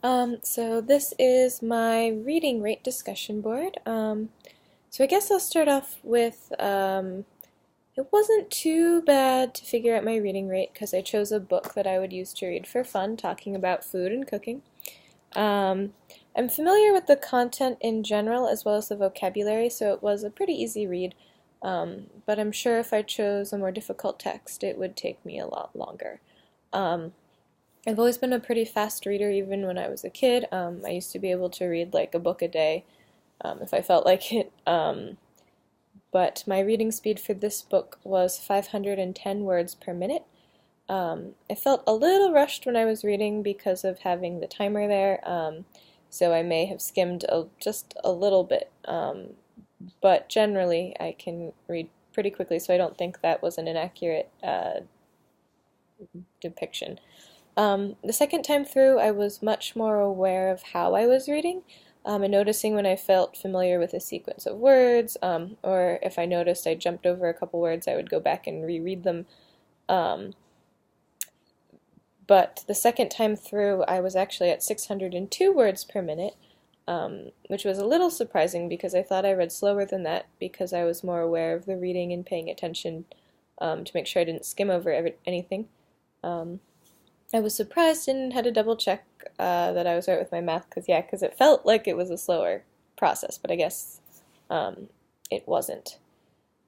So this is my reading rate discussion board. So I guess I'll start off with, it wasn't too bad to figure out my reading rate because I chose a book that I would use to read for fun, talking about food and cooking. Um, I'm familiar with the content in general as well as the vocabulary, so it was a pretty easy read. But I'm sure if I chose a more difficult text, it would take me a lot longer. Um, I've always been a pretty fast reader, even when I was a kid. I used to be able to read like a book a day if I felt like it. But my reading speed for this book was 510 words per minute. I felt a little rushed when I was reading because of having the timer there, so I may have skimmed just a little bit. But generally, I can read pretty quickly, so I don't think that was an inaccurate depiction. The second time through, I was much more aware of how I was reading, and noticing when I felt familiar with a sequence of words, or if I noticed I jumped over a couple words, I would go back and reread them. Um, but the second time through, I was actually at 602 words per minute, which was a little surprising because I thought I read slower than that because I was more aware of the reading and paying attention to make sure I didn't skim over anything. Um, I was surprised and had to double check that I was right with my math because it felt like it was a slower process, but I guess it wasn't.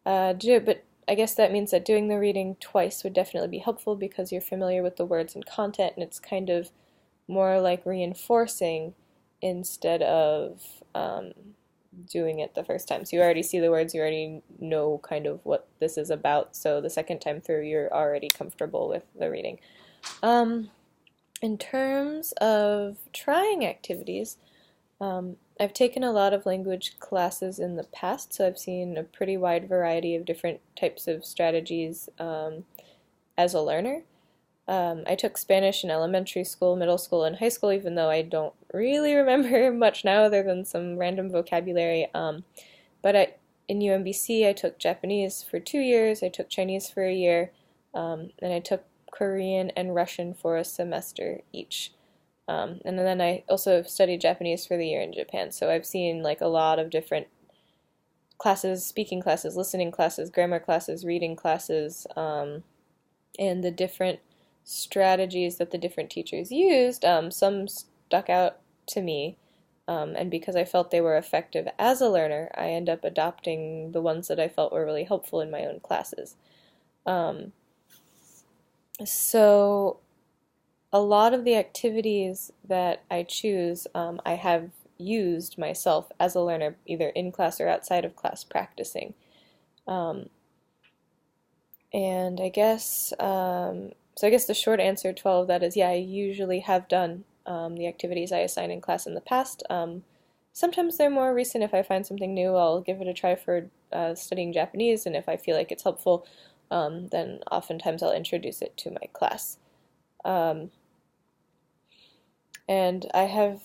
But I guess that means that doing the reading twice would definitely be helpful because you're familiar with the words and content, and it's kind of more like reinforcing instead of doing it the first time. So you already see the words, you already know kind of what this is about, so the second time through you're already comfortable with the reading. Um, in terms of trying activities, I've taken a lot of language classes in the past, so I've seen a pretty wide variety of different types of strategies as a learner. I took Spanish in elementary school, middle school, and high school, even though I don't really remember much now other than some random vocabulary. In UMBC, I took Japanese for 2 years, I took Chinese for a year, and I took Korean and Russian for a semester each. And then I also studied Japanese for the year in Japan, so I've seen like a lot of different classes, speaking classes, listening classes, grammar classes, reading classes, and the different strategies that the different teachers used. Some stuck out to me, and because I felt they were effective as a learner, I end up adopting the ones that I felt were really helpful in my own classes. Um, so a lot of the activities that I choose, I have used myself as a learner, either in class or outside of class, practicing. Um, and I guess, so I guess the short answer to all of that is, yeah, I usually have done the activities I assign in class in the past. Sometimes they're more recent. If I find something new, I'll give it a try for studying Japanese, and if I feel like it's helpful, then oftentimes I'll introduce it to my class. Um, and I have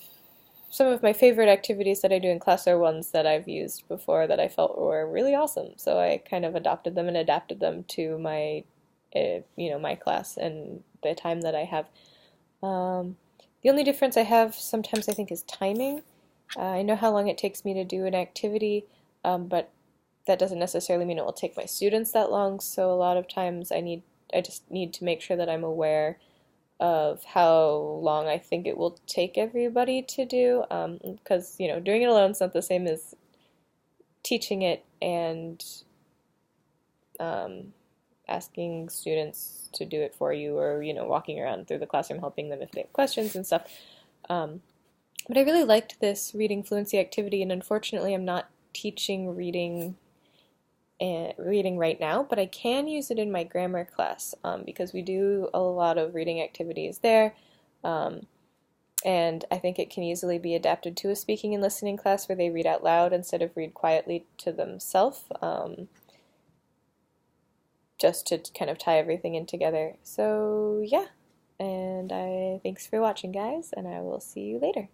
some of my favorite activities that I do in class are ones that I've used before that I felt were really awesome. So I kind of adopted them and adapted them to my, my class and the time that I have. Um, the only difference I have sometimes I think is timing. I know how long it takes me to do an activity, but that doesn't necessarily mean it will take my students that long. So a lot of times I just need to make sure that I'm aware of how long I think it will take everybody to do, because doing it alone is not the same as teaching it and asking students to do it for you, or walking around through the classroom helping them if they have questions and stuff. But I really liked this reading fluency activity, and unfortunately I'm not teaching reading right now, but I can use it in my grammar class because we do a lot of reading activities there, and I think it can easily be adapted to a speaking and listening class where they read out loud instead of read quietly to themselves, just to kind of tie everything in together. So yeah, and thanks for watching, guys, and I will see you later.